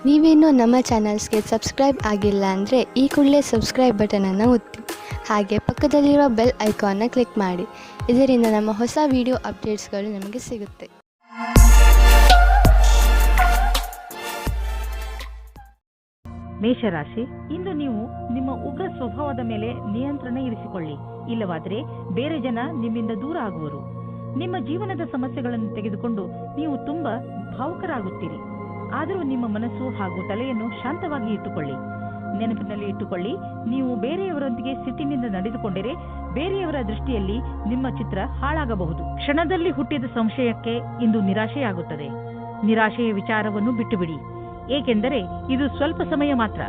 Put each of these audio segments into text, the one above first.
ನೀವೇನೂ ನಮ್ಮ ಚಾನಲ್ಸ್ಗೆ ಸಬ್ಸ್ಕ್ರೈಬ್ ಆಗಿಲ್ಲ ಅಂದರೆ ಈ ಕೂಡಲೇ ಸಬ್ಸ್ಕ್ರೈಬ್ ಬಟನನ್ನು ಒತ್ತಿ. ಹಾಗೆ ಪಕ್ಕದಲ್ಲಿರುವ ಬೆಲ್ ಐಕಾನ್ನ ಕ್ಲಿಕ್ ಮಾಡಿ. ಇದರಿಂದ ನಮ್ಮ ಹೊಸ ವಿಡಿಯೋ ಅಪ್ಡೇಟ್ಸ್ಗಳು ನಿಮಗೆ ಸಿಗುತ್ತೆ. ಮೇಷರಾಶಿ, ಇಂದು ನೀವು ನಿಮ್ಮ ಉಗ್ರ ಸ್ವಭಾವದ ಮೇಲೆ ನಿಯಂತ್ರಣ ಇರಿಸಿಕೊಳ್ಳಿ. ಇಲ್ಲವಾದರೆ ಬೇರೆ ಜನ ನಿಮ್ಮಿಂದ ದೂರ ಆಗುವರು. ನಿಮ್ಮ ಜೀವನದ ಸಮಸ್ಯೆಗಳನ್ನು ತೆಗೆದುಕೊಂಡು ನೀವು ತುಂಬಾ ಭಾವುಕರಾಗುತ್ತೀರಿ. ಆದರೂ ನಿಮ್ಮ ಮನಸ್ಸು ಹಾಗೂ ತಲೆಯನ್ನು ಶಾಂತವಾಗಿ ಇಟ್ಟುಕೊಳ್ಳಿ. ನೆನಪಿನಲ್ಲಿ ಇಟ್ಟುಕೊಳ್ಳಿ, ನೀವು ಬೇರೆಯವರೊಂದಿಗೆ ಸಿಟ್ಟಿನಿಂದ ನಡೆದುಕೊಂಡರೆ ಬೇರೆಯವರ ದೃಷ್ಟಿಯಲ್ಲಿ ನಿಮ್ಮ ಚಿತ್ರ ಹಾಳಾಗಬಹುದು. ಕ್ಷಣದಲ್ಲಿ ಹುಟ್ಟಿದ ಸಂಶಯಕ್ಕೆ ಇಂದು ನಿರಾಶೆಯಾಗುತ್ತದೆ. ನಿರಾಶೆಯ ವಿಚಾರವನ್ನು ಬಿಟ್ಟುಬಿಡಿ, ಏಕೆಂದರೆ ಇದು ಸ್ವಲ್ಪ ಸಮಯ ಮಾತ್ರ.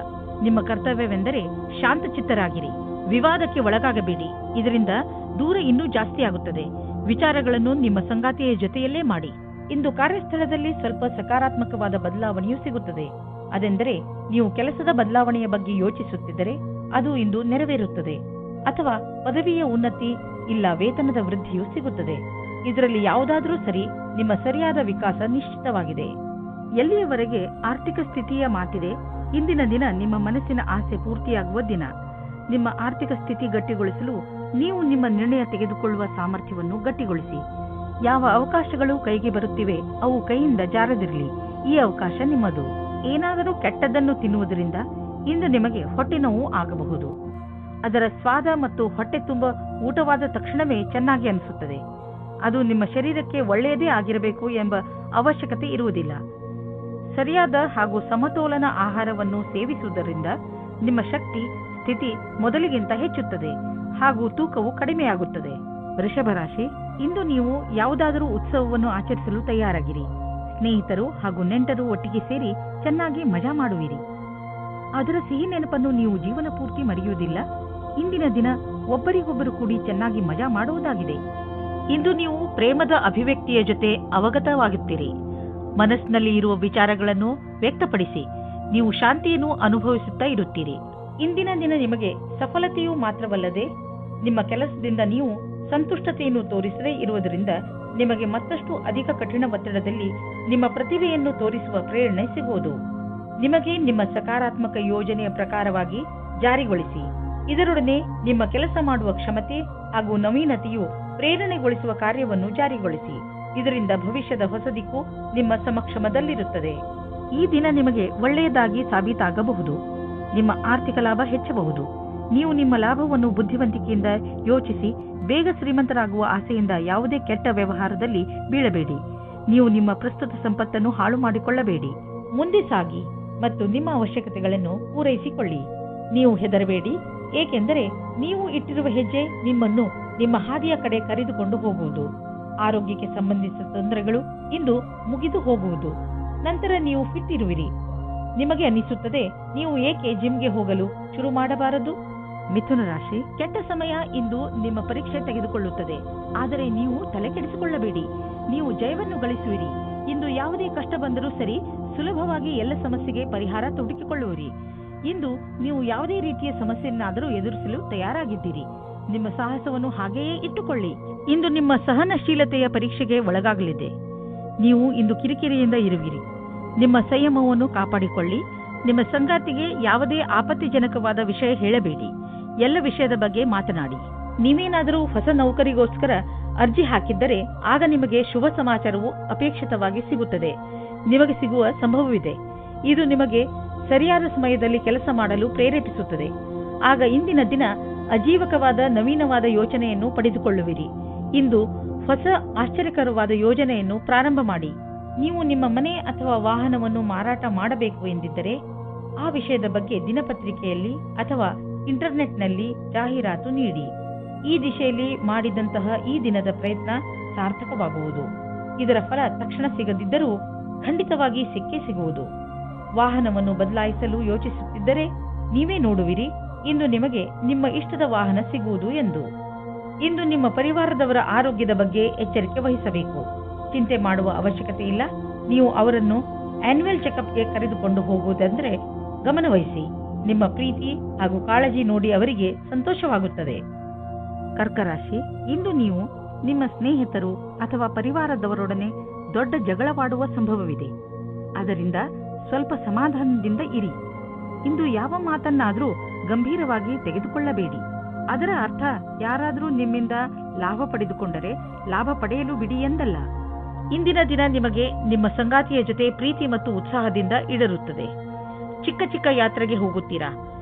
ನಿಮ್ಮ ಕರ್ತವ್ಯವೆಂದರೆ ಶಾಂತಚಿತ್ತರಾಗಿರಿ. ವಿವಾದಕ್ಕೆ ಒಳಗಾಗಬೇಡಿ, ಇದರಿಂದ ದೂರ ಇನ್ನೂ ಜಾಸ್ತಿ ಆಗುತ್ತದೆ. ವಿಚಾರಗಳನ್ನು ನಿಮ್ಮ ಸಂಗಾತಿಯ ಜೊತೆಯಲ್ಲೇ ಮಾಡಿ. ಇಂದು ಕಾರ್ಯಸ್ಥಳದಲ್ಲಿ ಸ್ವಲ್ಪ ಸಕಾರಾತ್ಮಕವಾದ ಬದಲಾವಣೆಯೂ ಸಿಗುತ್ತದೆ. ಅದೆಂದರೆ ನೀವು ಕೆಲಸದ ಬದಲಾವಣೆಯ ಬಗ್ಗೆ ಯೋಚಿಸುತ್ತಿದ್ದರೆ ಅದು ಇಂದು ನೆರವೇರುತ್ತದೆ. ಅಥವಾ ಪದವಿಯ ಉನ್ನತಿ ಇಲ್ಲ ವೇತನದ ವೃದ್ಧಿಯೂ ಸಿಗುತ್ತದೆ. ಇದರಲ್ಲಿ ಯಾವುದಾದರೂ ಸರಿ, ನಿಮ್ಮ ಸರಿಯಾದ ವಿಕಾಸ ನಿಶ್ಚಿತವಾಗಿದೆ. ಎಲ್ಲಿಯವರೆಗೆ ಆರ್ಥಿಕ ಸ್ಥಿತಿಯ ಮಾತಿದೆ, ಇಂದಿನ ದಿನ ನಿಮ್ಮ ಮನಸ್ಸಿನ ಆಸೆ ಪೂರ್ತಿಯಾಗುವ ದಿನ. ನಿಮ್ಮ ಆರ್ಥಿಕ ಸ್ಥಿತಿ ಗಟ್ಟಿಗೊಳಿಸಲು ನೀವು ನಿಮ್ಮ ನಿರ್ಣಯ ತೆಗೆದುಕೊಳ್ಳುವ ಸಾಮರ್ಥ್ಯವನ್ನು ಗಟ್ಟಿಗೊಳಿಸಿ. ಯಾವ ಅವಕಾಶಗಳು ಕೈಗೆ ಬರುತ್ತಿವೆ ಅವು ಕೈಯಿಂದ ಜಾರದಿರಲಿ. ಈ ಅವಕಾಶ ನಿಮ್ಮದು. ಏನಾದರೂ ಕೆಟ್ಟದ್ದನ್ನು ತಿನ್ನುವುದರಿಂದ ಇಂದು ನಿಮಗೆ ಹೊಟ್ಟೆ ನೋವು ಆಗಬಹುದು. ಅದರ ಸ್ವಾದ ಮತ್ತು ಹೊಟ್ಟೆ ತುಂಬ ಊಟವಾದ ತಕ್ಷಣವೇ ಚೆನ್ನಾಗಿ ಅನಿಸುತ್ತದೆ. ಅದು ನಿಮ್ಮ ಶರೀರಕ್ಕೆ ಒಳ್ಳೆಯದೇ ಆಗಿರಬೇಕು ಎಂಬ ಅವಶ್ಯಕತೆ ಇರುವುದಿಲ್ಲ. ಸರಿಯಾದ ಹಾಗೂ ಸಮತೋಲನ ಆಹಾರವನ್ನು ಸೇವಿಸುವುದರಿಂದ ನಿಮ್ಮ ಶಕ್ತಿ ಸ್ಥಿತಿ ಮೊದಲಿಗಿಂತ ಹೆಚ್ಚುತ್ತದೆ ಹಾಗೂ ತೂಕವು ಕಡಿಮೆಯಾಗುತ್ತದೆ. ವೃಷಭ ರಾಶಿ, ಇಂದು ನೀವು ಯಾವುದಾದರೂ ಉತ್ಸವವನ್ನು ಆಚರಿಸಲು ತಯಾರಾಗಿರಿ. ಸ್ನೇಹಿತರು ಹಾಗೂ ನೆಂಟರು ಒಟ್ಟಿಗೆ ಸೇರಿ ಚೆನ್ನಾಗಿ ಮಜಾ ಮಾಡುವಿರಿ. ಅದರ ಸಿಹಿ ನೆನಪನ್ನು ನೀವು ಜೀವನ ಪೂರ್ತಿ ಮರೆಯುವುದಿಲ್ಲ. ಇಂದಿನ ದಿನ ಒಬ್ಬರಿಗೊಬ್ಬರು ಕೂಡಿ ಚೆನ್ನಾಗಿ ಮಜಾ ಮಾಡುವುದಾಗಿದೆ. ಇಂದು ನೀವು ಪ್ರೇಮದ ಅಭಿವ್ಯಕ್ತಿಯ ಜೊತೆ ಅವಗತವಾಗುತ್ತೀರಿ. ಮನಸ್ಸಿನಲ್ಲಿ ಇರುವ ವಿಚಾರಗಳನ್ನು ವ್ಯಕ್ತಪಡಿಸಿ ನೀವು ಶಾಂತಿಯನ್ನು ಅನುಭವಿಸುತ್ತಾ ಇರುತ್ತೀರಿ. ಇಂದಿನ ದಿನ ನಿಮಗೆ ಸಫಲತೆಯೂ ಮಾತ್ರವಲ್ಲದೆ ನಿಮ್ಮ ಕೆಲಸದಿಂದ ನೀವು ಸಂತುಷ್ಟತೆಯನ್ನು ತೋರಿಸದೇ ಇರುವುದರಿಂದ ನಿಮಗೆ ಮತ್ತಷ್ಟು ಅಧಿಕ ಕಠಿಣ ಒತ್ತಡದಲ್ಲಿ ನಿಮ್ಮ ಪ್ರತಿಭೆಯನ್ನು ತೋರಿಸುವ ಪ್ರೇರಣೆ ಸಿಗುವುದು. ನಿಮಗೆ ನಿಮ್ಮ ಸಕಾರಾತ್ಮಕ ಯೋಜನೆಯ ಪ್ರಕಾರವಾಗಿ ಜಾರಿಗೊಳಿಸಿ. ಇದರೊಡನೆ ನಿಮ್ಮ ಕೆಲಸ ಮಾಡುವ ಕ್ಷಮತೆ ಹಾಗೂ ನವೀನತೆಯು ಪ್ರೇರಣೆಗೊಳಿಸುವ ಕಾರ್ಯವನ್ನು ಜಾರಿಗೊಳಿಸಿ. ಇದರಿಂದ ಭವಿಷ್ಯದ ಹೊಸ ದಿಕ್ಕು ನಿಮ್ಮ ಸಮಕ್ಷಮದಲ್ಲಿರುತ್ತದೆ. ಈ ದಿನ ನಿಮಗೆ ಒಳ್ಳೆಯದಾಗಿ ಸಾಬೀತಾಗಬಹುದು. ನಿಮ್ಮ ಆರ್ಥಿಕ ಲಾಭ ಹೆಚ್ಚಬಹುದು. ನೀವು ನಿಮ್ಮ ಲಾಭವನ್ನು ಬುದ್ಧಿವಂತಿಕೆಯಿಂದ ಯೋಚಿಸಿ ಬೇಗ ಶ್ರೀಮಂತರಾಗುವ ಆಸೆಯಿಂದ ಯಾವುದೇ ಕೆಟ್ಟ ವ್ಯವಹಾರದಲ್ಲಿ ಬೀಳಬೇಡಿ. ನೀವು ನಿಮ್ಮ ಪ್ರಸ್ತುತ ಸಂಪತ್ತನ್ನು ಹಾಳು ಮಾಡಿಕೊಳ್ಳಬೇಡಿ. ಮುಂದೆ ಸಾಗಿ ಮತ್ತು ನಿಮ್ಮ ಅವಶ್ಯಕತೆಗಳನ್ನು ಪೂರೈಸಿಕೊಳ್ಳಿ. ನೀವು ಹೆದರಬೇಡಿ, ಏಕೆಂದರೆ ನೀವು ಇಟ್ಟಿರುವ ಹೆಜ್ಜೆ ನಿಮ್ಮನ್ನು ನಿಮ್ಮ ಹಾದಿಯ ಕಡೆ ಕರೆದುಕೊಂಡು ಹೋಗುವುದು. ಆರೋಗ್ಯಕ್ಕೆ ಸಂಬಂಧಿಸಿದ ತೊಂದರೆಗಳು ಇಂದು ಮುಗಿದು ಹೋಗುವುದು. ನಂತರ ನೀವು ಫಿಟ್ ಇರುವಿರಿ. ನಿಮಗೆ ಅನಿಸುತ್ತದೆ, ನೀವು ಏಕೆ ಜಿಮ್ಗೆ ಹೋಗಲು ಶುರು ಮಾಡಬಾರದು? ಮಿಥುನ ರಾಶಿ, ಕೆಟ್ಟ ಸಮಯ ಇಂದು ನಿಮ್ಮ ಪರೀಕ್ಷೆ ತೆಗೆದುಕೊಳ್ಳುತ್ತದೆ. ಆದರೆ ನೀವು ತಲೆ ಕೆಡಿಸಿಕೊಳ್ಳಬೇಡಿ, ನೀವು ಜಯವನ್ನು ಗಳಿಸುವಿರಿ. ಇಂದು ಯಾವುದೇ ಕಷ್ಟ ಬಂದರೂ ಸರಿ, ಸುಲಭವಾಗಿ ಎಲ್ಲ ಸಮಸ್ಯೆಗೆ ಪರಿಹಾರ ಹುಡುಕಿಕೊಳ್ಳುವಿರಿ. ಇಂದು ನೀವು ಯಾವುದೇ ರೀತಿಯ ಸಮಸ್ಯೆಯನ್ನಾದರೂ ಎದುರಿಸಲು ತಯಾರಾಗಿದ್ದೀರಿ. ನಿಮ್ಮ ಸಾಹಸವನ್ನು ಹಾಗೆಯೇ ಇಟ್ಟುಕೊಳ್ಳಿ. ಇಂದು ನಿಮ್ಮ ಸಹನಶೀಲತೆಯ ಪರೀಕ್ಷೆಗೆ ಒಳಗಾಗಲಿದೆ. ನೀವು ಇಂದು ಕಿರಿಕಿರಿಯಿಂದ ಇರುವಿರಿ. ನಿಮ್ಮ ಸಂಯಮವನ್ನು ಕಾಪಾಡಿಕೊಳ್ಳಿ. ನಿಮ್ಮ ಸಂಗಾತಿಗೆ ಯಾವುದೇ ಆಪತ್ತಿಜನಕವಾದ ವಿಷಯ ಹೇಳಬೇಡಿ. ಎಲ್ಲ ವಿಷಯದ ಬಗ್ಗೆ ಮಾತನಾಡಿ. ನೀವೇನಾದರೂ ಹೊಸ ನೌಕರಿಗೋಸ್ಕರ ಅರ್ಜಿ ಹಾಕಿದ್ದರೆ ಆಗ ನಿಮಗೆ ಶುಭ ಸಮಾಚಾರವು ಅಪೇಕ್ಷಿತವಾಗಿ ಸಿಗುತ್ತದೆ. ನಿಮಗೆ ಸಿಗುವ ಸಂಭವವಿದೆ. ಇದು ನಿಮಗೆ ಸರಿಯಾದ ಸಮಯದಲ್ಲಿ ಕೆಲಸ ಮಾಡಲು ಪ್ರೇರೇಪಿಸುತ್ತದೆ. ಆಗ ಇಂದಿನ ದಿನ ಅಜೀವಕವಾದ ನವೀನವಾದ ಯೋಚನೆಯನ್ನು ಪಡೆದುಕೊಳ್ಳುವಿರಿ. ಇಂದು ಹೊಸ ಆಶ್ಚರ್ಯಕರವಾದ ಯೋಜನೆಯನ್ನು ಪ್ರಾರಂಭ ಮಾಡಿ. ನೀವು ನಿಮ್ಮ ಮನೆ ಅಥವಾ ವಾಹನವನ್ನು ಮಾರಾಟ ಮಾಡಬೇಕು ಎಂದಿದ್ದರೆ ಆ ವಿಷಯದ ಬಗ್ಗೆ ದಿನಪತ್ರಿಕೆಯಲ್ಲಿ ಅಥವಾ ಇಂಟರ್ನೆಟ್ನಲ್ಲಿ ಜಾಹೀರಾತು ನೀಡಿ. ಈ ದಿಶೆಯಲ್ಲಿ ಮಾಡಿದಂತಹ ಈ ದಿನದ ಪ್ರಯತ್ನ ಸಾರ್ಥಕವಾಗುವುದು. ಇದರ ಫಲ ತಕ್ಷಣ ಸಿಗದಿದ್ದರೂ ಖಂಡಿತವಾಗಿ ಸಿಕ್ಕೇ ಸಿಗುವುದು. ವಾಹನವನ್ನು ಬದಲಾಯಿಸಲು ಯೋಚಿಸುತ್ತಿದ್ದರೆ ನೀವೇ ನೋಡುವಿರಿ ಇಂದು ನಿಮಗೆ ನಿಮ್ಮ ಇಷ್ಟದ ವಾಹನ ಸಿಗುವುದು ಎಂದು. ಇಂದು ನಿಮ್ಮ ಪರಿವಾರದವರ ಆರೋಗ್ಯದ ಬಗ್ಗೆ ಎಚ್ಚರಿಕೆ ವಹಿಸಬೇಕು. ಚಿಂತೆ ಮಾಡುವ ಅವಶ್ಯಕತೆ ಇಲ್ಲ. ನೀವು ಅವರನ್ನು ಆನ್ಯುವಲ್ ಚೆಕಪ್ಗೆ ಕರೆದುಕೊಂಡು ಹೋಗುವುದೆಂದರೆ ಗಮನವಹಿಸಿ. ನಿಮ್ಮ ಪ್ರೀತಿ ಹಾಗೂ ಕಾಳಜಿ ನೋಡಿ ಅವರಿಗೆ ಸಂತೋಷವಾಗುತ್ತದೆ. ಕರ್ಕರಾಶಿ, ಇಂದು ನೀವು ನಿಮ್ಮ ಸ್ನೇಹಿತರು ಅಥವಾ ಪರಿವಾರದವರೊಡನೆ ದೊಡ್ಡ ಜಗಳವಾಡುವ ಸಂಭವವಿದೆ. ಅದರಿಂದ ಸ್ವಲ್ಪ ಸಮಾಧಾನದಿಂದ ಇರಿ. ಇಂದು ಯಾವ ಮಾತನ್ನಾದರೂ ಗಂಭೀರವಾಗಿ ತೆಗೆದುಕೊಳ್ಳಬೇಡಿ. ಅದರ ಅರ್ಥ ಯಾರಾದರೂ ನಿಮ್ಮಿಂದ ಲಾಭ ಪಡೆದುಕೊಂಡರೆ ಲಾಭ ಪಡೆಯಲು ಬಿಡಿ ಎಂದಲ್ಲ. ಇಂದಿನ ದಿನ ನಿಮಗೆ ನಿಮ್ಮ ಸಂಗಾತಿಯ ಜೊತೆ ಪ್ರೀತಿ ಮತ್ತು ಉತ್ಸಾಹದಿಂದ ಇಡರುತ್ತದೆ. ಚಿಕ್ಕ ಚಿಕ್ಕ ಯಾತ್ರೆಗೆ ಹೋಗುತ್ತೀರಾ.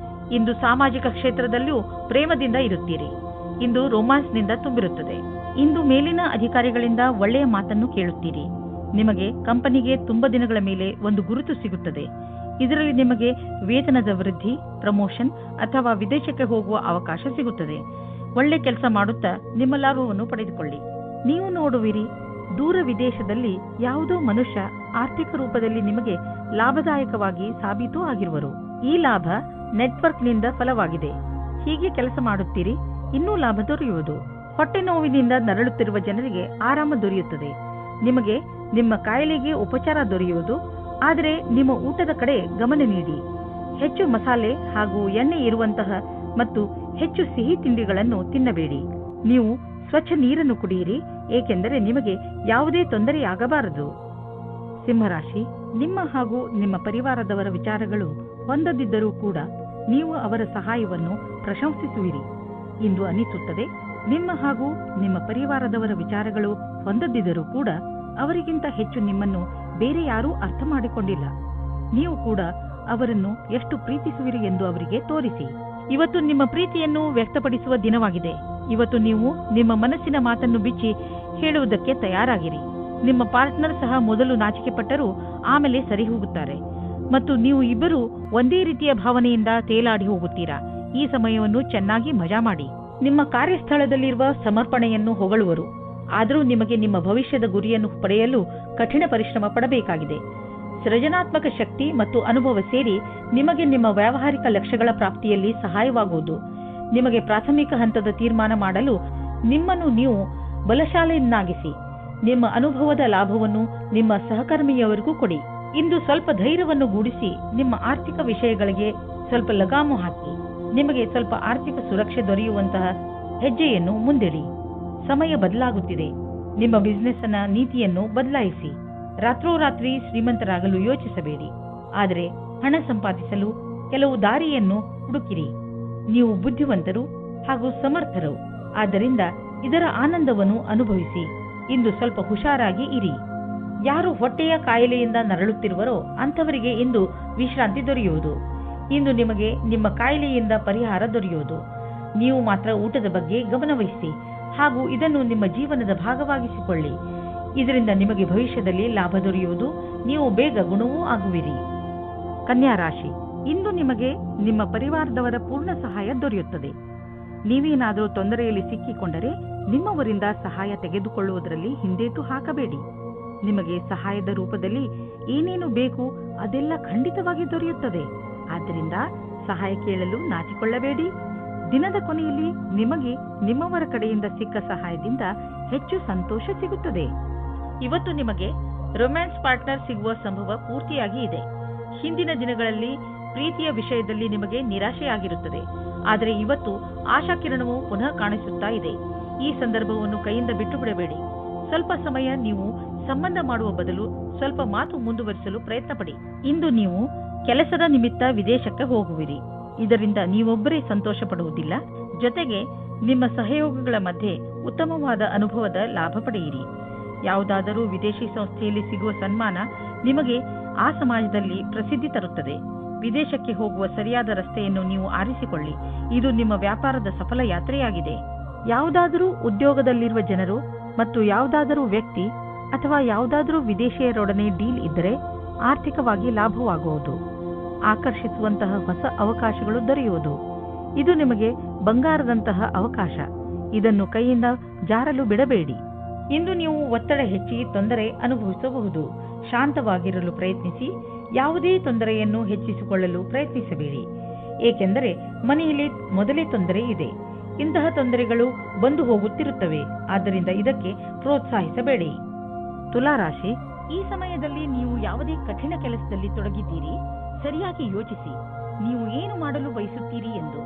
ಇಂದು ಸಾಮಾಜಿಕ ಕ್ಷೇತ್ರದಲ್ಲೂ ಪ್ರೇಮದಿಂದ ಇರುತ್ತೀರಿ. ಇಂದು ರೊಮ್ಯಾನ್ಸ್ನಿಂದ ತುಂಬಿರುತ್ತದೆ. ಇಂದು ಮೇಲಿನ ಅಧಿಕಾರಿಗಳಿಂದ ಒಳ್ಳೆಯ ಮಾತನ್ನು ಕೇಳುತ್ತೀರಿ. ನಿಮಗೆ ಕಂಪನಿಗೆ ತುಂಬಾ ದಿನಗಳ ಮೇಲೆ ಒಂದು ಗುರುತು ಸಿಗುತ್ತದೆ. ಇದರಲ್ಲಿ ನಿಮಗೆ ವೇತನದ ವೃದ್ಧಿ, ಪ್ರಮೋಷನ್ ಅಥವಾ ವಿದೇಶಕ್ಕೆ ಹೋಗುವ ಅವಕಾಶ ಸಿಗುತ್ತದೆ. ಒಳ್ಳೆ ಕೆಲಸ ಮಾಡುತ್ತಾ ನಿಮ್ಮ ಲಾಭವನ್ನು ಪಡೆದುಕೊಳ್ಳಿ. ನೀವು ನೋಡುವಿರಿ, ದೂರ ವಿದೇಶದಲ್ಲಿ ಯಾವುದೋ ಮನುಷ್ಯ ಆರ್ಥಿಕ ರೂಪದಲ್ಲಿ ನಿಮಗೆ ಲಾಭದಾಯಕವಾಗಿ ಸಾಬೀತು ಆಗಿರುವರು. ಈ ಲಾಭ ನೆಟ್ವರ್ಕ್ನಿಂದ ಫಲವಾಗಿದೆ. ಹೀಗೆ ಕೆಲಸ ಮಾಡುತ್ತೀರಿ, ಇನ್ನೂ ಲಾಭ ದೊರೆಯುವುದು. ಹೊಟ್ಟೆ ನೋವಿನಿಂದ ನರಳುತ್ತಿರುವ ಜನರಿಗೆ ಆರಾಮ ದೊರೆಯುತ್ತದೆ. ನಿಮಗೆ ನಿಮ್ಮ ಕಾಯಿಲೆಗೆ ಉಪಚಾರ ದೊರೆಯುವುದು. ಆದರೆ ನಿಮ್ಮ ಊಟದ ಕಡೆ ಗಮನ ನೀಡಿ. ಹೆಚ್ಚು ಮಸಾಲೆ ಹಾಗೂ ಎಣ್ಣೆ ಇರುವಂತಹ ಮತ್ತು ಹೆಚ್ಚು ಸಿಹಿ ತಿಂಡಿಗಳನ್ನು ತಿನ್ನಬೇಡಿ. ನೀವು ಸ್ವಚ್ಛ ನೀರನ್ನು ಕುಡಿಯಿರಿ, ಏಕೆಂದರೆ ನಿಮಗೆ ಯಾವುದೇ ತೊಂದರೆಯಾಗಬಾರದು. ಸಿಂಹರಾಶಿ, ನಿಮ್ಮ ಹಾಗೂ ನಿಮ್ಮ ಪರಿವಾರದವರ ವಿಚಾರಗಳು ಹೊಂದದಿದ್ದರೂ ಕೂಡ ನೀವು ಅವರ ಸಹಾಯವನ್ನು ಪ್ರಶಂಸಿಸುವಿರಿ. ಇಂದು ಅನಿಸುತ್ತದೆ, ನಿಮ್ಮ ಹಾಗೂ ನಿಮ್ಮ ಪರಿವಾರದವರ ವಿಚಾರಗಳು ಹೊಂದದಿದ್ದರೂ ಕೂಡ ಅವರಿಗಿಂತ ಹೆಚ್ಚು ನಿಮ್ಮನ್ನು ಬೇರೆ ಯಾರೂ ಅರ್ಥ ಮಾಡಿಕೊಂಡಿಲ್ಲ. ನೀವು ಕೂಡ ಅವರನ್ನು ಎಷ್ಟು ಪ್ರೀತಿಸುವಿರಿ ಎಂದು ಅವರಿಗೆ ತೋರಿಸಿ. ಇವತ್ತು ನಿಮ್ಮ ಪ್ರೀತಿಯನ್ನು ವ್ಯಕ್ತಪಡಿಸುವ ದಿನವಾಗಿದೆ. ಇವತ್ತು ನೀವು ನಿಮ್ಮ ಮನಸ್ಸಿನ ಮಾತನ್ನು ಬಿಚ್ಚಿ ಹೇಳುವುದಕ್ಕೆ ತಯಾರಾಗಿರಿ. ನಿಮ್ಮ ಪಾರ್ಟ್ನರ್ ಸಹ ಮೊದಲು ನಾಚಿಕೆ ಪಟ್ಟರೂ ಆಮೇಲೆ ಸರಿ ಹೋಗುತ್ತಾರೆ ಮತ್ತು ನೀವು ಇಬ್ಬರು ಒಂದೇ ರೀತಿಯ ಭಾವನೆಯಿಂದ ತೇಲಾಡಿ ಹೋಗುತ್ತೀರಾ. ಈ ಸಮಯವನ್ನು ಚೆನ್ನಾಗಿ ಮಜಾ ಮಾಡಿ. ನಿಮ್ಮ ಕಾರ್ಯಸ್ಥಳದಲ್ಲಿರುವ ಸಮರ್ಪಣೆಯನ್ನು ಹೊಗಳುವರು. ಆದರೂ ನಿಮಗೆ ನಿಮ್ಮ ಭವಿಷ್ಯದ ಗುರಿಯನ್ನು ಪಡೆಯಲು ಕಠಿಣ ಪರಿಶ್ರಮ ಪಡಬೇಕಾಗಿದೆ. ಸೃಜನಾತ್ಮಕ ಶಕ್ತಿ ಮತ್ತು ಅನುಭವ ಸೇರಿ ನಿಮಗೆ ನಿಮ್ಮ ವ್ಯಾವಹಾರಿಕ ಲಕ್ಷ್ಯಗಳ ಪ್ರಾಪ್ತಿಯಲ್ಲಿ ಸಹಾಯವಾಗುವುದು. ನಿಮಗೆ ಪ್ರಾಥಮಿಕ ಹಂತದ ತೀರ್ಮಾನ ಮಾಡಲು ನಿಮ್ಮನ್ನು ನೀವು ಬಲಶಾಲಿಯನ್ನಾಗಿಸಿ. ನಿಮ್ಮ ಅನುಭವದ ಲಾಭವನ್ನು ನಿಮ್ಮ ಸಹಕರ್ಮಿಯವರಿಗೂ ಕೊಡಿ. ಇಂದು ಸ್ವಲ್ಪ ಧೈರ್ಯವನ್ನು ಗೂಡಿಸಿ ನಿಮ್ಮ ಆರ್ಥಿಕ ವಿಷಯಗಳಿಗೆ ಸ್ವಲ್ಪ ಲಗಾಮು ಹಾಕಿ. ನಿಮಗೆ ಸ್ವಲ್ಪ ಆರ್ಥಿಕ ಸುರಕ್ಷೆ ದೊರೆಯುವಂತಹ ಹೆಜ್ಜೆಯನ್ನು ಮುಂದಿಡಿ. ಸಮಯ ಬದಲಾಗುತ್ತಿದೆ. ನಿಮ್ಮ ಬಿಸಿನೆಸ್ನ ನೀತಿಯನ್ನು ಬದಲಾಯಿಸಿ. ರಾತ್ರೋರಾತ್ರಿ ಶ್ರೀಮಂತರಾಗಲು ಯೋಚಿಸಬೇಡಿ. ಆದರೆ ಹಣ ಸಂಪಾದಿಸಲು ಕೆಲವು ದಾರಿಯನ್ನು ಹುಡುಕಿರಿ. ನೀವು ಬುದ್ಧಿವಂತರು ಹಾಗೂ ಸಮರ್ಥರು. ಆದ್ದರಿಂದ ಇದರ ಆನಂದವನ್ನು ಅನುಭವಿಸಿ. ಇಂದು ಸ್ವಲ್ಪ ಹುಷಾರಾಗಿ ಇರಿ. ಯಾರು ಹೊಟ್ಟೆಯ ಕಾಯಿಲೆಯಿಂದ ನರಳುತ್ತಿರುವರೋ ಅಂಥವರಿಗೆ ಇಂದು ವಿಶ್ರಾಂತಿ ದೊರೆಯುವುದು. ಇಂದು ನಿಮಗೆ ನಿಮ್ಮ ಕಾಯಿಲೆಯಿಂದ ಪರಿಹಾರ ದೊರೆಯುವುದು. ನೀವು ಮಾತ್ರ ಊಟದ ಬಗ್ಗೆ ಗಮನವಹಿಸಿ ಹಾಗೂ ಇದನ್ನು ನಿಮ್ಮ ಜೀವನದ ಭಾಗವಾಗಿಸಿಕೊಳ್ಳಿ. ಇದರಿಂದ ನಿಮಗೆ ಭವಿಷ್ಯದಲ್ಲಿ ಲಾಭ ದೊರೆಯುವುದು. ನೀವು ಬೇಗ ಗುಣವೂ ಆಗುವಿರಿ. ಕನ್ಯಾ ರಾಶಿ, ಇಂದು ನಿಮಗೆ ನಿಮ್ಮ ಪರಿವಾರದವರ ಪೂರ್ಣ ಸಹಾಯ ದೊರೆಯುತ್ತದೆ. ನೀವೇನಾದರೂ ತೊಂದರೆಯಲ್ಲಿ ಸಿಕ್ಕಿಕೊಂಡರೆ ನಿಮ್ಮವರಿಂದ ಸಹಾಯ ತೆಗೆದುಕೊಳ್ಳುವುದರಲ್ಲಿ ಹಿಂದೇಟು ಹಾಕಬೇಡಿ. ನಿಮಗೆ ಸಹಾಯದ ರೂಪದಲ್ಲಿ ಏನೇನು ಬೇಕು ಅದೆಲ್ಲ ಖಂಡಿತವಾಗಿ ದೊರೆಯುತ್ತದೆ. ಆದ್ದರಿಂದ ಸಹಾಯ ಕೇಳಲು ನಾಚಿಕೊಳ್ಳಬೇಡಿ. ದಿನದ ಕೊನೆಯಲ್ಲಿ ನಿಮಗೆ ನಿಮ್ಮವರ ಕಡೆಯಿಂದ ಸಿಕ್ಕ ಸಹಾಯದಿಂದ ಹೆಚ್ಚು ಸಂತೋಷ ಸಿಗುತ್ತದೆ. ಇವತ್ತು ನಿಮಗೆ ರೊಮ್ಯಾನ್ಸ್ ಪಾರ್ಟ್ನರ್ ಸಿಗುವ ಸಂಭವ ಪೂರ್ತಿಯಾಗಿ ಇದೆ. ಹಿಂದಿನ ದಿನಗಳಲ್ಲಿ ಪ್ರೀತಿಯ ವಿಷಯದಲ್ಲಿ ನಿಮಗೆ ನಿರಾಶೆಯಾಗಿರುತ್ತದೆ. ಆದರೆ ಇವತ್ತು ಆಶಾಕಿರಣವು ಪುನಃ ಕಾಣಿಸುತ್ತಾ ಇದೆ. ಈ ಸಂದರ್ಭವನ್ನು ಕೈಯಿಂದ ಬಿಟ್ಟು ಬಿಡಬೇಡಿ. ಸ್ವಲ್ಪ ಸಮಯ ನೀವು ಸಂಬಂಧ ಮಾಡುವ ಬದಲು ಸ್ವಲ್ಪ ಮಾತು ಮುಂದುವರಿಸಲು ಪ್ರಯತ್ನ ಪಡಿ. ಇಂದು ನೀವು ಕೆಲಸದ ನಿಮಿತ್ತ ವಿದೇಶಕ್ಕೆ ಹೋಗುವಿರಿ. ಇದರಿಂದ ನೀವೊಬ್ಬರೇ ಸಂತೋಷ ಪಡುವುದಿಲ್ಲ, ಜೊತೆಗೆ ನಿಮ್ಮ ಸಹಯೋಗಿಗಳ ಮಧ್ಯೆ ಉತ್ತಮವಾದ ಅನುಭವದ ಲಾಭ ಪಡೆಯಿರಿ. ಯಾವುದಾದರೂ ವಿದೇಶಿ ಸಂಸ್ಥೆಯಲ್ಲಿ ಸಿಗುವ ಸನ್ಮಾನ ನಿಮಗೆ ಆ ಸಮಾಜದಲ್ಲಿ ಪ್ರಸಿದ್ಧಿ ತರುತ್ತದೆ. ವಿದೇಶಕ್ಕೆ ಹೋಗುವ ಸರಿಯಾದ ರಸ್ತೆಯನ್ನು ನೀವು ಆರಿಸಿಕೊಳ್ಳಿ. ಇದು ನಿಮ್ಮ ವ್ಯಾಪಾರದ ಸಫಲ ಯಾತ್ರೆಯಾಗಿದೆ. ಯಾವುದಾದರೂ ಉದ್ಯೋಗದಲ್ಲಿರುವ ಜನರು ಮತ್ತು ಯಾವುದಾದರೂ ವ್ಯಕ್ತಿ ಅಥವಾ ಯಾವುದಾದರೂ ವಿದೇಶಿಯರೊಡನೆ ಡೀಲ್ ಇದ್ದರೆ ಆರ್ಥಿಕವಾಗಿ ಲಾಭವಾಗುವುದು. ಆಕರ್ಷಿಸುವಂತಹ ಹೊಸ ಅವಕಾಶಗಳು ದೊರೆಯುವುದು. ಇದು ನಿಮಗೆ ಬಂಗಾರದಂತಹ ಅವಕಾಶ. ಇದನ್ನು ಕೈಯಿಂದ ಜಾರಲು ಬಿಡಬೇಡಿ. ಇಂದು ನೀವು ಒತ್ತಡ ಹೆಚ್ಚಿ ತೊಂದರೆ ಅನುಭವಿಸಬಹುದು. ಶಾಂತವಾಗಿರಲು ಪ್ರಯತ್ನಿಸಿ. ಯಾವುದೇ ತೊಂದರೆಯನ್ನು ಹೆಚ್ಚಿಸಿಕೊಳ್ಳಲು ಪ್ರಯತ್ನಿಸಬೇಡಿ. ಏಕೆಂದರೆ ಮನೆಯಲ್ಲಿ ಮೊದಲೇ ತೊಂದರೆ ಇದೆ. ಇಂತಹ ತೊಂದರೆಗಳು ಬಂದು ಹೋಗುತ್ತಿರುತ್ತವೆ. ಆದ್ದರಿಂದ ಇದಕ್ಕೆ ಪ್ರೋತ್ಸಾಹಿಸಬೇಡಿ. ತುಲಾರಾಶಿ, ಈ ಸಮಯದಲ್ಲಿ ನೀವು ಯಾವುದೇ ಕಠಿಣ ಕೆಲಸದಲ್ಲಿ ತೊಡಗಿದ್ದೀರಿ, ಸರಿಯಾಗಿ ಯೋಚಿಸಿ. ನೀವು ಏನು ಮಾಡಲು ಬಯಸುತ್ತೀರಿ ಎಂದು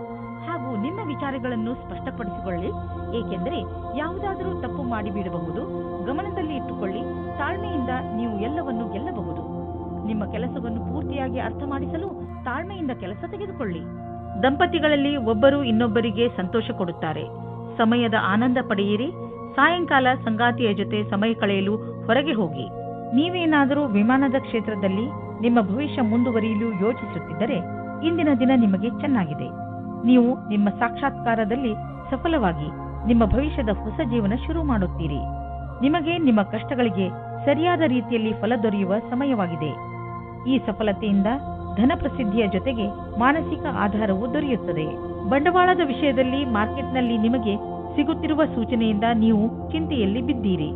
ಹಾಗೂ ನಿಮ್ಮ ವಿಚಾರಗಳನ್ನು ಸ್ಪಷ್ಟಪಡಿಸಿಕೊಳ್ಳಿ. ಏಕೆಂದರೆ ಯಾವುದಾದರೂ ತಪ್ಪು ಮಾಡಿಬಿಡಬಹುದು. ಗಮನದಲ್ಲಿ ಇಟ್ಟುಕೊಳ್ಳಿ. ತಾಳ್ಮೆಯಿಂದ ನೀವು ಎಲ್ಲವನ್ನು ಗೆಲ್ಲಬಹುದು. ನಿಮ್ಮ ಕೆಲಸವನ್ನು ಪೂರ್ತಿಯಾಗಿ ಅರ್ಥ ಮಾಡಿಸಲು ತಾಳ್ಮೆಯಿಂದ ಕೆಲಸ ತೆಗೆದುಕೊಳ್ಳಿ. ದಂಪತಿಗಳಲ್ಲಿ ಒಬ್ಬರು ಇನ್ನೊಬ್ಬರಿಗೆ ಸಂತೋಷ ಕೊಡುತ್ತಾರೆ. ಸಮಯದ ಆನಂದ ಪಡೆಯಿರಿ. ಸಾಯಂಕಾಲ ಸಂಗಾತಿಯ ಜೊತೆ ಸಮಯ ಕಳೆಯಲು ಹೊರಗೆ ಹೋಗಿ. ನೀವೇನಾದರೂ ವಿಮಾನದ ಕ್ಷೇತ್ರದಲ್ಲಿ ನಿಮ್ಮ ಭವಿಷ್ಯ ಮುಂದುವರಿಯಲು ಯೋಚಿಸುತ್ತಿದ್ದರೆ ಇಂದಿನ ದಿನ ನಿಮಗೆ ಚೆನ್ನಾಗಿದೆ. ನೀವು ನಿಮ್ಮ ಸಾಕ್ಷಾತ್ಕಾರದಲ್ಲಿ ಸಫಲವಾಗಿ ನಿಮ್ಮ ಭವಿಷ್ಯದ ಹೊಸ ಜೀವನ ಶುರು ಮಾಡುತ್ತೀರಿ. ನಿಮಗೆ ನಿಮ್ಮ ಕಷ್ಟಗಳಿಗೆ ಸರಿಯಾದ ರೀತಿಯಲ್ಲಿ ಫಲ ದೊರೆಯುವ ಸಮಯವಾಗಿದೆ. ಈ ಸಫಲತೆಯಿಂದ ಧನ ಪ್ರಸಿದ್ಧಿಯ ಜೊತೆಗೆ ಮಾನಸಿಕ ಆಧಾರವು ದೊರೆಯುತ್ತದೆ. ಬಂಡವಾಳದ ವಿಷಯದಲ್ಲಿ ಮಾರ್ಕೆಟ್ನಲ್ಲಿ ನಿಮಗೆ ಸಿಗುತ್ತಿರುವ ಸೂಚನೆಯಿಂದ ನೀವು ಚಿಂತೆಯಲ್ಲಿ ಬಿದ್ದೀರಿ.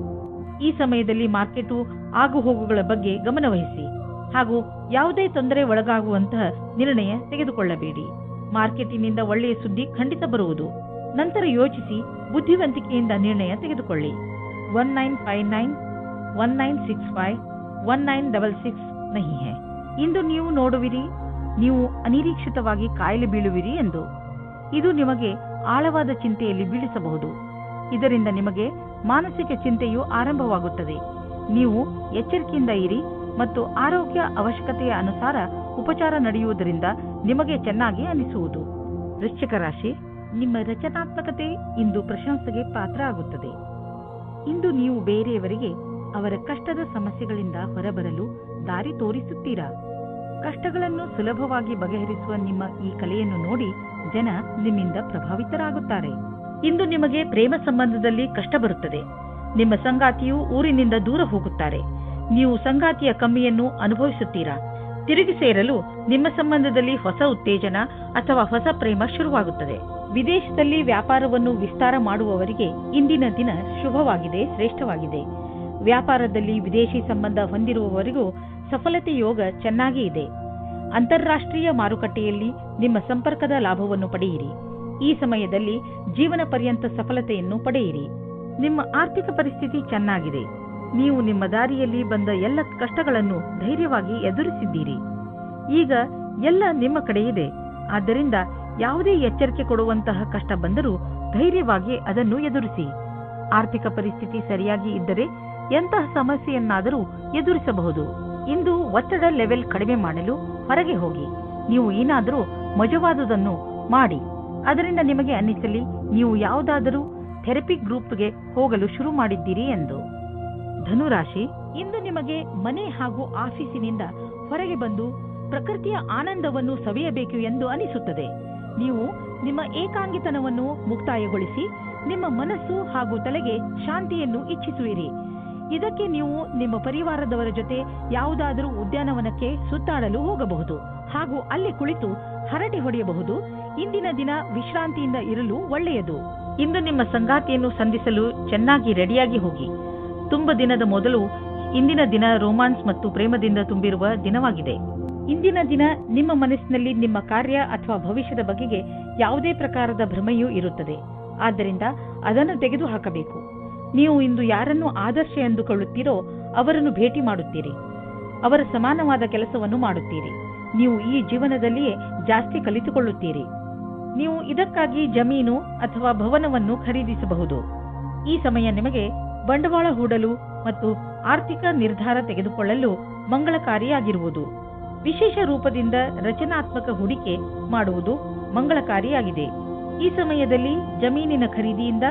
ಈ ಸಮಯದಲ್ಲಿ ಮಾರ್ಕೆಟು ಆಗುಹೋಗುಗಳ ಬಗ್ಗೆ ಗಮನವಹಿಸಿ ಹಾಗೂ ಯಾವುದೇ ತೊಂದರೆ ಒಳಗಾಗುವಂತಹ ನಿರ್ಣಯ ತೆಗೆದುಕೊಳ್ಳಬೇಡಿ. ಮಾರ್ಕೆಟಿನಿಂದ ಒಳ್ಳೆಯ ಸುದ್ದಿ ಖಂಡಿತ ಬರುವುದು. ನಂತರ ಯೋಚಿಸಿ ಬುದ್ಧಿವಂತಿಕೆಯಿಂದ ನಿರ್ಣಯ ತೆಗೆದುಕೊಳ್ಳಿ. 1959 1965 1966 ನಹಿ ಹೈ. ಇಂದು ನೀವು ನೋಡುವಿರಿ ನೀವು ಅನಿರೀಕ್ಷಿತವಾಗಿ ಕಾಯಿಲೆ ಬೀಳುವಿರಿ ಎಂದು. ಇದು ನಿಮಗೆ ಆಳವಾದ ಚಿಂತೆಯಲ್ಲಿ ಬೀಳಿಸಬಹುದು. ಇದರಿಂದ ನಿಮಗೆ ಮಾನಸಿಕ ಚಿಂತೆಯು ಆರಂಭವಾಗುತ್ತದೆ. ನೀವು ಎಚ್ಚರಿಕೆಯಿಂದ ಇರಿ ಮತ್ತು ಆರೋಗ್ಯ ಅವಶ್ಯಕತೆಯ ಅನುಸಾರ ಉಪಚಾರ ನಡೆಯುವುದರಿಂದ ನಿಮಗೆ ಚೆನ್ನಾಗಿ ಅನಿಸುವುದು. ವೃಶ್ಚಿಕ ರಾಶಿ, ನಿಮ್ಮ ರಚನಾತ್ಮಕತೆ ಇಂದು ಪ್ರಶಂಸೆಗೆ ಪಾತ್ರ ಆಗುತ್ತದೆ. ಇಂದು ನೀವು ಬೇರೆಯವರಿಗೆ ಅವರ ಕಷ್ಟದ ಸಮಸ್ಯೆಗಳಿಂದ ಹೊರಬರಲು ದಾರಿ ತೋರಿಸುತ್ತೀರಾ. ಕಷ್ಟಗಳನ್ನು ಸುಲಭವಾಗಿ ಬಗೆಹರಿಸುವ ನಿಮ್ಮ ಈ ಕಲೆಯನ್ನು ನೋಡಿ ಜನ ನಿಮ್ಮಿಂದ ಪ್ರಭಾವಿತರಾಗುತ್ತಾರೆ. ಇಂದು ನಿಮಗೆ ಪ್ರೇಮ ಸಂಬಂಧದಲ್ಲಿ ಕಷ್ಟ ಬರುತ್ತದೆ. ನಿಮ್ಮ ಸಂಗಾತಿಯು ಊರಿನಿಂದ ದೂರ ಹೋಗುತ್ತಾರೆ. ನೀವು ಸಂಗಾತಿಯ ಕಮ್ಮಿಯನ್ನು ಅನುಭವಿಸುತ್ತೀರಾ. ತಿರುಗಿ ಸೇರಲು ನಿಮ್ಮ ಸಂಬಂಧದಲ್ಲಿ ಹೊಸ ಉತ್ತೇಜನ ಅಥವಾ ಹೊಸ ಪ್ರೇಮ ಶುರುವಾಗುತ್ತದೆ. ವಿದೇಶದಲ್ಲಿ ವ್ಯಾಪಾರವನ್ನು ವಿಸ್ತಾರ ಮಾಡುವವರಿಗೆ ಇಂದಿನ ದಿನ ಶುಭವಾಗಿದೆ, ಶ್ರೇಷ್ಠವಾಗಿದೆ. ವ್ಯಾಪಾರದಲ್ಲಿ ವಿದೇಶಿ ಸಂಬಂಧ ಹೊಂದಿರುವವರಿಗೂ ಸಫಲತೆ ಯೋಗ ಚೆನ್ನಾಗಿ ಇದೆ. ಅಂತಾರಾಷ್ಟ್ರೀಯ ಮಾರುಕಟ್ಟೆಯಲ್ಲಿ ನಿಮ್ಮ ಸಂಪರ್ಕದ ಲಾಭವನ್ನು ಪಡೆಯಿರಿ. ಈ ಸಮಯದಲ್ಲಿ ಜೀವನ ಪರ್ಯಂತ ಸಫಲತೆಯನ್ನು ಪಡೆಯಿರಿ. ನಿಮ್ಮ ಆರ್ಥಿಕ ಪರಿಸ್ಥಿತಿ ಚೆನ್ನಾಗಿದೆ. ನೀವು ನಿಮ್ಮ ದಾರಿಯಲ್ಲಿ ಬಂದ ಎಲ್ಲ ಕಷ್ಟಗಳನ್ನು ಧೈರ್ಯವಾಗಿ ಎದುರಿಸಿದ್ದೀರಿ. ಈಗ ಎಲ್ಲ ನಿಮ್ಮ ಕಡೆ ಇದೆ. ಆದ್ದರಿಂದ ಯಾವುದೇ ಎಚ್ಚರಿಕೆ ಕೊಡುವಂತಹ ಕಷ್ಟ ಬಂದರೂ ಧೈರ್ಯವಾಗಿ ಅದನ್ನು ಎದುರಿಸಿ. ಆರ್ಥಿಕ ಪರಿಸ್ಥಿತಿ ಸರಿಯಾಗಿ ಇದ್ದರೆ ಎಂತಹ ಸಮಸ್ಯೆಯನ್ನಾದರೂ ಎದುರಿಸಬಹುದು. ಇಂದು ಒತ್ತಡ ಲೆವೆಲ್ ಕಡಿಮೆ ಮಾಡಲು ಹೊರಗೆ ಹೋಗಿ. ನೀವು ಏನಾದರೂ ಮಜವಾದುದನ್ನು ಮಾಡಿ. ಅದರಿಂದ ನಿಮಗೆ ಅನ್ನಿಸಲಿ ನೀವು ಯಾವುದಾದರೂ ಥೆರಪಿ ಗ್ರೂಪ್ಗೆ ಹೋಗಲು ಶುರು ಮಾಡಿದ್ದೀರಿ ಎಂದು. ಧನುರಾಶಿ, ಇಂದು ನಿಮಗೆ ಮನೆ ಹಾಗೂ ಆಫೀಸಿನಿಂದ ಹೊರಗೆ ಬಂದು ಪ್ರಕೃತಿಯ ಆನಂದವನ್ನು ಸವಿಯಬೇಕು ಎಂದು ಅನಿಸುತ್ತದೆ. ನೀವು ನಿಮ್ಮ ಏಕಾಂಗಿತನವನ್ನು ಮುಕ್ತಾಯಗೊಳಿಸಿ ನಿಮ್ಮ ಮನಸ್ಸು ಹಾಗೂ ತಲೆಗೆ ಶಾಂತಿಯನ್ನು ಇಚ್ಛಿಸುವಿರಿ. ಇದಕ್ಕೆ ನೀವು ನಿಮ್ಮ ಪರಿವಾರದವರ ಜೊತೆ ಯಾವುದಾದರೂ ಉದ್ಯಾನವನಕ್ಕೆ ಸುತ್ತಾಡಲು ಹೋಗಬಹುದು ಹಾಗೂ ಅಲ್ಲಿ ಕುಳಿತು ಹರಟೆ ಹೊಡೆಯಬಹುದು. ಇಂದಿನ ದಿನ ವಿಶ್ರಾಂತಿಯಿಂದ ಇರಲು ಒಳ್ಳೆಯದು. ಇಂದು ನಿಮ್ಮ ಸಂಗಾತಿಯನ್ನು ಸಂಧಿಸಲು ಚೆನ್ನಾಗಿ ರೆಡಿಯಾಗಿ ಹೋಗಿ. ತುಂಬ ದಿನದ ಮೊದಲು ಇಂದಿನ ದಿನ ರೋಮಾನ್ಸ್ ಮತ್ತು ಪ್ರೇಮದಿಂದ ತುಂಬಿರುವ ದಿನವಾಗಿದೆ. ಇಂದಿನ ದಿನ ನಿಮ್ಮ ಮನಸ್ಸಿನಲ್ಲಿ ನಿಮ್ಮ ಕಾರ್ಯ ಅಥವಾ ಭವಿಷ್ಯದ ಬಗೆಗೆ ಯಾವುದೇ ಪ್ರಕಾರದ ಭ್ರಮೆಯೂ ಇರುತ್ತದೆ. ಆದ್ದರಿಂದ ಅದನ್ನು ತೆಗೆದುಹಾಕಬೇಕು. ನೀವು ಇಂದು ಯಾರನ್ನು ಆದರ್ಶ ಎಂದುಕೊಳ್ಳುತ್ತೀರೋ ಅವರನ್ನು ಭೇಟಿ ಮಾಡುತ್ತೀರಿ. ಅವರ ಸಮಾನವಾದ ಕೆಲಸವನ್ನು ಮಾಡುತ್ತೀರಿ. ನೀವು ಈ ಜೀವನದಲ್ಲಿಯೇ ಜಾಸ್ತಿ ಕಲಿತುಕೊಳ್ಳುತ್ತೀರಿ. ನೀವು ಇದಕ್ಕಾಗಿ ಜಮೀನು ಅಥವಾ ಭವನವನ್ನು ಖರೀದಿಸಬಹುದು. ಈ ಸಮಯ ನಿಮಗೆ ಬಂಡವಾಳ ಹೂಡಲು ಮತ್ತು ಆರ್ಥಿಕ ನಿರ್ಧಾರ ತೆಗೆದುಕೊಳ್ಳಲು ಮಂಗಳಕಾರಿಯಾಗಿರುವುದು. ವಿಶೇಷ ರೂಪದಿಂದ ರಚನಾತ್ಮಕ ಹೂಡಿಕೆ ಮಾಡುವುದು ಮಂಗಳಕಾರಿಯಾಗಿದೆ. ಈ ಸಮಯದಲ್ಲಿ ಜಮೀನಿನ ಖರೀದಿಯಿಂದ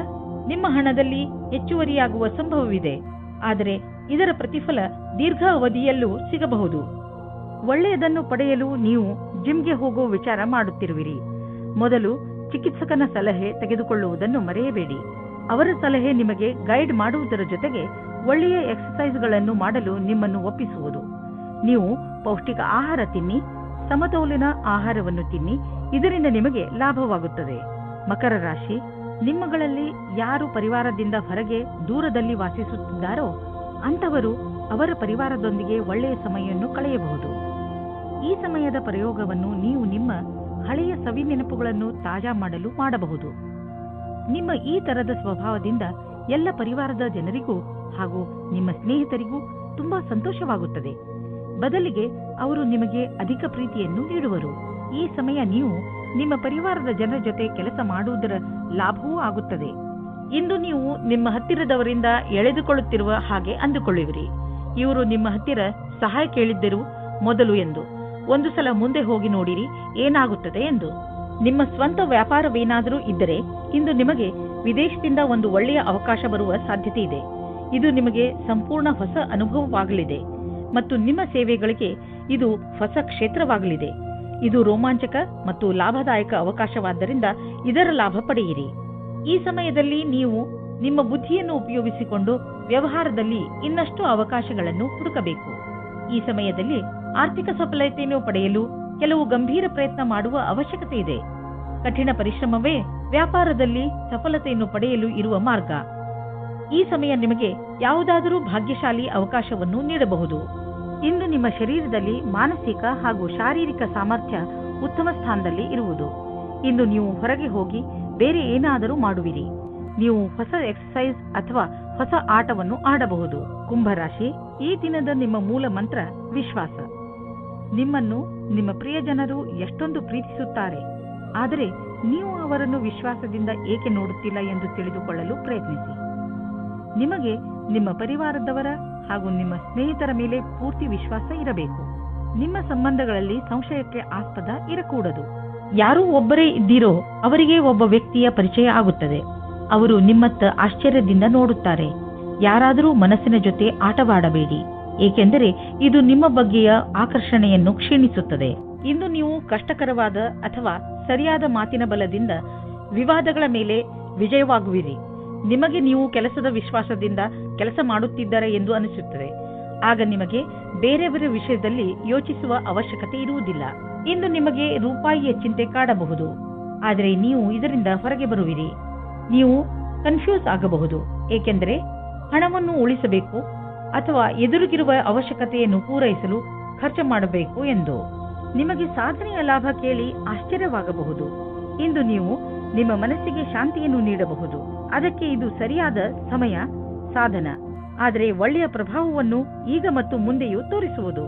ನಿಮ್ಮ ಹಣದಲ್ಲಿ ಹೆಚ್ಚುವರಿಯಾಗುವ ಸಂಭವವಿದೆ. ಆದರೆ ಇದರ ಪ್ರತಿಫಲ ದೀರ್ಘ ಅವಧಿಯಲ್ಲೂ ಸಿಗಬಹುದು. ಒಳ್ಳೆಯದನ್ನು ಪಡೆಯಲು ನೀವು ಜಿಮ್ಗೆ ಹೋಗುವ ವಿಚಾರ ಮಾಡುತ್ತಿರುವಿರಿ. ಮೊದಲು ಚಿಕಿತ್ಸಕನ ಸಲಹೆ ತೆಗೆದುಕೊಳ್ಳುವುದನ್ನು ಮರೆಯಬೇಡಿ. ಅವರ ಸಲಹೆ ನಿಮಗೆ ಗೈಡ್ ಮಾಡುವುದರ ಜೊತೆಗೆ ಒಳ್ಳೆಯ ಎಕ್ಸರ್ಸೈಸ್ಗಳನ್ನು ಮಾಡಲು ನಿಮ್ಮನ್ನು ಒಪ್ಪಿಸುವುದು. ನೀವು ಪೌಷ್ಟಿಕ ಆಹಾರ ತಿನ್ನಿ, ಸಮತೋಲನ ಆಹಾರವನ್ನು ತಿನ್ನಿ. ಇದರಿಂದ ನಿಮಗೆ ಲಾಭವಾಗುತ್ತದೆ. ಮಕರ ರಾಶಿ, ನಿಮ್ಮಗಳಲ್ಲಿ ಯಾರು ಪರಿವಾರದಿಂದ ಹೊರಗೆ ದೂರದಲ್ಲಿ ವಾಸಿಸುತ್ತಿದ್ದಾರೋ ಅಂತವರು ಅವರ ಪರಿವಾರದೊಂದಿಗೆ ಒಳ್ಳೆಯ ಸಮಯವನ್ನು ಕಳೆಯಬಹುದು. ಈ ಸಮಯದ ಪ್ರಯೋಗವನ್ನು ನೀವು ನಿಮ್ಮ ಹಳೆಯ ಸವಿ ನೆನಪುಗಳನ್ನು ತಾಜಾ ಮಾಡಲು ಮಾಡಬಹುದು. ನಿಮ್ಮ ಈ ತರದ ಸ್ವಭಾವದಿಂದ ಎಲ್ಲ ಪರಿವಾರದ ಜನರಿಗೂ ಹಾಗೂ ನಿಮ್ಮ ಸ್ನೇಹಿತರಿಗೂ ತುಂಬಾ ಸಂತೋಷವಾಗುತ್ತದೆ. ಬದಲಿಗೆ ಅವರು ನಿಮಗೆ ಅಧಿಕ ಪ್ರೀತಿಯನ್ನು ನೀಡುವರು. ಈ ಸಮಯ ನೀವು ನಿಮ್ಮ ಪರಿವಾರದ ಜನರ ಜೊತೆ ಕೆಲಸ ಮಾಡುವುದರ ಲಾಭವೂ ಆಗುತ್ತದೆ. ಇಂದು ನೀವು ನಿಮ್ಮ ಹತ್ತಿರದವರಿಂದ ಎಳೆದುಕೊಳ್ಳುತ್ತಿರುವ ಹಾಗೆ ಅಂದುಕೊಳ್ಳುವಿರಿ. ಇವರು ನಿಮ್ಮ ಹತ್ತಿರ ಸಹಾಯ ಕೇಳಿದ್ದರೂ ಮೊದಲು ಎಂದು. ಒಂದು ಸಲ ಮುಂದೆ ಹೋಗಿ ನೋಡಿರಿ ಏನಾಗುತ್ತದೆ ಎಂದು. ನಿಮ್ಮ ಸ್ವಂತ ವ್ಯಾಪಾರವೇನಾದರೂ ಇದ್ದರೆ ಇಂದು ನಿಮಗೆ ವಿದೇಶದಿಂದ ಒಂದು ಒಳ್ಳೆಯ ಅವಕಾಶ ಬರುವ ಸಾಧ್ಯತೆ ಇದೆ. ಇದು ನಿಮಗೆ ಸಂಪೂರ್ಣ ಹೊಸ ಅನುಭವವಾಗಲಿದೆ ಮತ್ತು ನಿಮ್ಮ ಸೇವೆಗಳಿಗೆ ಇದು ಹೊಸ ಕ್ಷೇತ್ರವಾಗಲಿದೆ. ಇದು ರೋಮಾಂಚಕ ಮತ್ತು ಲಾಭದಾಯಕ ಅವಕಾಶವಾದ್ದರಿಂದ ಇದರ ಲಾಭ ಪಡೆಯಿರಿ. ಈ ಸಮಯದಲ್ಲಿ ನೀವು ನಿಮ್ಮ ಬುದ್ಧಿಯನ್ನು ಉಪಯೋಗಿಸಿಕೊಂಡು ವ್ಯವಹಾರದಲ್ಲಿ ಇನ್ನಷ್ಟು ಅವಕಾಶಗಳನ್ನು ಹುಡುಕಬೇಕು. ಈ ಸಮಯದಲ್ಲಿ ಆರ್ಥಿಕ ಸಫಲತೆಯನ್ನು ಪಡೆಯಲು ಕೆಲವು ಗಂಭೀರ ಪ್ರಯತ್ನ ಮಾಡುವ ಅವಶ್ಯಕತೆ ಇದೆ. ಕಠಿಣ ಪರಿಶ್ರಮವೇ ವ್ಯಾಪಾರದಲ್ಲಿ ಸಫಲತೆಯನ್ನು ಪಡೆಯಲು ಇರುವ ಮಾರ್ಗ. ಈ ಸಮಯ ನಿಮಗೆ ಯಾವುದಾದರೂ ಭಾಗ್ಯಶಾಲಿ ಅವಕಾಶವನ್ನು ನೀಡಬಹುದು. ಇಂದು ನಿಮ್ಮ ಶರೀರದಲ್ಲಿ ಮಾನಸಿಕ ಹಾಗೂ ಶಾರೀರಿಕ ಸಾಮರ್ಥ್ಯ ಉತ್ತಮ ಸ್ಥಾನದಲ್ಲಿ ಇರುವುದು. ಇಂದು ನೀವು ಹೊರಗೆ ಹೋಗಿ ಬೇರೆ ಏನಾದರೂ ಮಾಡುವಿರಿ. ನೀವು ಹೊಸ ಎಕ್ಸರ್ಸೈಸ್ ಅಥವಾ ಹೊಸ ಆಟವನ್ನು ಆಡಬಹುದು. ಕುಂಭರಾಶಿ, ಈ ದಿನದ ನಿಮ್ಮ ಮೂಲ ಮಂತ್ರ ವಿಶ್ವಾಸ. ನಿಮ್ಮನ್ನು ನಿಮ್ಮ ಪ್ರಿಯಜನರು ಎಷ್ಟೊಂದು ಪ್ರೀತಿಸುತ್ತಾರೆ, ಆದರೆ ನೀವು ಅವರನ್ನು ವಿಶ್ವಾಸದಿಂದ ಏಕೆ ನೋಡುತ್ತಿಲ್ಲ ಎಂದು ತಿಳಿದುಕೊಳ್ಳಲು ಪ್ರಯತ್ನಿಸಿ. ನಿಮಗೆ ನಿಮ್ಮ ಪರಿವಾರದವರ ಹಾಗೂ ನಿಮ್ಮ ಸ್ನೇಹಿತರ ಮೇಲೆ ಪೂರ್ತಿ ವಿಶ್ವಾಸ ಇರಬೇಕು. ನಿಮ್ಮ ಸಂಬಂಧಗಳಲ್ಲಿ ಸಂಶಯಕ್ಕೆ ಆಸ್ಪದ ಇರಕೂಡದು. ಯಾರೂ ಒಬ್ಬರೇ ಇದ್ದೀರೋ ಅವರಿಗೆ ಒಬ್ಬ ವ್ಯಕ್ತಿಯ ಪರಿಚಯ ಆಗುತ್ತದೆ. ಅವರು ನಿಮ್ಮತ್ತ ಆಶ್ಚರ್ಯದಿಂದ ನೋಡುತ್ತಾರೆ. ಯಾರಾದರೂ ಮನಸ್ಸಿನ ಜೊತೆ ಆಟವಾಡಬೇಡಿ, ಏಕೆಂದರೆ ಇದು ನಿಮ್ಮ ಬಗ್ಗೆಯ ಆಕರ್ಷಣೆಯನ್ನು ಕ್ಷೀಣಿಸುತ್ತದೆ. ಇಂದು ನೀವು ಕಷ್ಟಕರವಾದ ಅಥವಾ ಸರಿಯಾದ ಮಾತಿನ ಬಲದಿಂದ ವಿವಾದಗಳ ಮೇಲೆ ವಿಜಯವಾಗುವಿರಿ. ನಿಮಗೆ ನೀವು ಕೆಲಸದ ವಿಶ್ವಾಸದಿಂದ ಕೆಲಸ ಮಾಡುತ್ತಿದ್ದಾರೆ ಎಂದು ಅನಿಸುತ್ತದೆ. ಆಗ ನಿಮಗೆ ಬೇರೆಯವರ ವಿಷಯದಲ್ಲಿ ಯೋಚಿಸುವ ಅವಶ್ಯಕತೆ ಇರುವುದಿಲ್ಲ. ಇಂದು ನಿಮಗೆ ರೂಪಾಯಿಯ ಚಿಂತೆ ಕಾಡಬಹುದು, ಆದರೆ ನೀವು ಇದರಿಂದ ಹೊರಗೆ ಬರುವಿರಿ. ನೀವು ಕನ್ಫ್ಯೂಸ್ ಆಗಬಹುದು, ಏಕೆಂದರೆ ಹಣವನ್ನು ಉಳಿಸಬೇಕು ಅಥವಾ ಎದುರಿಗಿರುವ ಅವಶ್ಯಕತೆಯನ್ನು ಪೂರೈಸಲು ಖರ್ಚು ಮಾಡಬೇಕು ಎಂದು. ನಿಮಗೆ ಸಾಧನೆಯ ಲಾಭ ಕೇಳಿ ಆಶ್ಚರ್ಯವಾಗಬಹುದು. ಇಂದು ನೀವು ನಿಮ್ಮ ಮನಸ್ಸಿಗೆ ಶಾಂತಿಯನ್ನು ನೀಡಬಹುದು. ಅದಕ್ಕೆ ಇದು ಸರಿಯಾದ ಸಮಯ, ಸಾಧನ. ಆದರೆ ಒಳ್ಳೆಯ ಪ್ರಭಾವವನ್ನು ಈಗ ಮತ್ತು ಮುಂದೆಯೂ ತೋರಿಸುವುದು.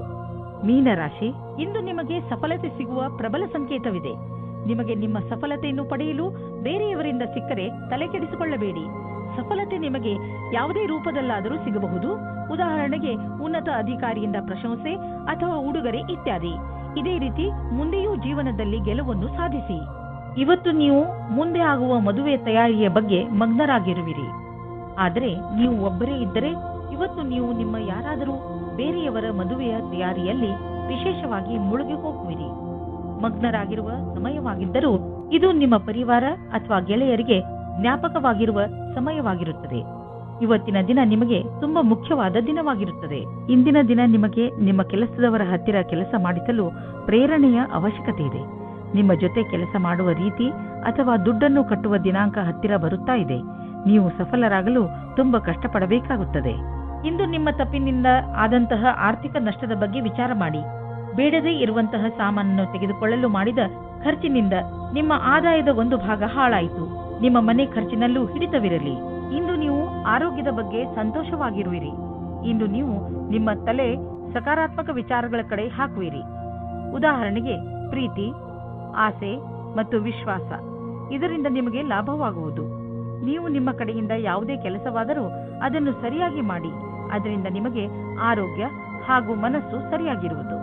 ಮೀನರಾಶಿ, ಇಂದು ನಿಮಗೆ ಸಫಲತೆ ಸಿಗುವ ಪ್ರಬಲ ಸಂಕೇತವಿದೆ. ನಿಮಗೆ ನಿಮ್ಮ ಸಫಲತೆಯನ್ನು ಪಡೆಯಲು ಬೇರೆಯವರಿಂದ ಸಿಕ್ಕರೆ ತಲೆ ಕೆಡಿಸಿಕೊಳ್ಳಬೇಡಿ. ಸಫಲತೆ ನಿಮಗೆ ಯಾವುದೇ ರೂಪದಲ್ಲಾದರೂ ಸಿಗಬಹುದು. ಉದಾಹರಣೆಗೆ ಉನ್ನತ ಅಧಿಕಾರಿಯಿಂದ ಪ್ರಶಂಸೆ ಅಥವಾ ಉಡುಗೊರೆ ಇತ್ಯಾದಿ. ಇದೇ ರೀತಿ ಮುಂದೆಯೂ ಜೀವನದಲ್ಲಿ ಗೆಲುವನ್ನು ಸಾಧಿಸಿ. ಇವತ್ತು ನೀವು ಮುಂದೆ ಆಗುವ ಮದುವೆ ತಯಾರಿಯ ಬಗ್ಗೆ ಮಗ್ನರಾಗಿರುವಿರಿ. ಆದರೆ ನೀವು ಒಬ್ಬರೇ ಇದ್ದರೆ ಇವತ್ತು ನೀವು ನಿಮ್ಮ ಯಾರಾದರೂ ಬೇರೆಯವರ ಮದುವೆಯ ತಯಾರಿಯಲ್ಲಿ ವಿಶೇಷವಾಗಿ ಮುಳುಗಿ ಹೋಗುವಿರಿ. ಮಗ್ನರಾಗಿರುವ ಸಮಯವಾಗಿದ್ದರೂ ಇದು ನಿಮ್ಮ ಪರಿವಾರ ಅಥವಾ ಗೆಳೆಯರಿಗೆ ಜ್ಞಾಪಕವಾಗಿರುವ ಸಮಯವಾಗಿರುತ್ತದೆ. ಇವತ್ತಿನ ದಿನ ನಿಮಗೆ ತುಂಬಾ ಮುಖ್ಯವಾದ ದಿನವಾಗಿರುತ್ತದೆ. ಇಂದಿನ ದಿನ ನಿಮಗೆ ನಿಮ್ಮ ಕೆಲಸದವರ ಹತ್ತಿರ ಕೆಲಸ ಮಾಡಿಸಲು ಪ್ರೇರಣೆಯ ಅವಶ್ಯಕತೆ ಇದೆ. ನಿಮ್ಮ ಜೊತೆ ಕೆಲಸ ಮಾಡುವ ರೀತಿ ಅಥವಾ ದುಡ್ಡನ್ನು ಕಟ್ಟುವ ದಿನಾಂಕ ಹತ್ತಿರ ಬರುತ್ತಾ ಇದೆ. ನೀವು ಸಫಲರಾಗಲು ತುಂಬಾ ಕಷ್ಟಪಡಬೇಕಾಗುತ್ತದೆ. ಇಂದು ನಿಮ್ಮ ತಪ್ಪಿನಿಂದ ಆದಂತಹ ಆರ್ಥಿಕ ನಷ್ಟದ ಬಗ್ಗೆ ವಿಚಾರ ಮಾಡಿ. ಬೇಡದೇ ಇರುವಂತಹ ಸಾಮಾನನ್ನು ತೆಗೆದುಕೊಳ್ಳಲು ಮಾಡಿದ ಖರ್ಚಿನಿಂದ ನಿಮ್ಮ ಆದಾಯದ ಒಂದು ಭಾಗ ಹಾಳಾಯಿತು. ನಿಮ್ಮ ಮನೆ ಖರ್ಚಿನಲ್ಲೂ ಹಿಡಿತವಿರಲಿ. ಇಂದು ನೀವು ಆರೋಗ್ಯದ ಬಗ್ಗೆ ಸಂತೋಷವಾಗಿರುವಿರಿ. ಇಂದು ನೀವು ನಿಮ್ಮ ತಲೆ ಸಕಾರಾತ್ಮಕ ವಿಚಾರಗಳ ಕಡೆ ಹಾಕುವಿರಿ. ಉದಾಹರಣೆಗೆ ಪ್ರೀತಿ, ಆಸೆ ಮತ್ತು ವಿಶ್ವಾಸ. ಇದರಿಂದ ನಿಮಗೆ ಲಾಭವಾಗುವುದು. ನೀವು ನಿಮ್ಮ ಕಡೆಯಿಂದ ಯಾವುದೇ ಕೆಲಸವಾದರೂ ಅದನ್ನು ಸರಿಯಾಗಿ ಮಾಡಿ. ಅದರಿಂದ ನಿಮಗೆ ಆರೋಗ್ಯ ಹಾಗೂ ಮನಸ್ಸು ಸರಿಯಾಗಿರುವುದು.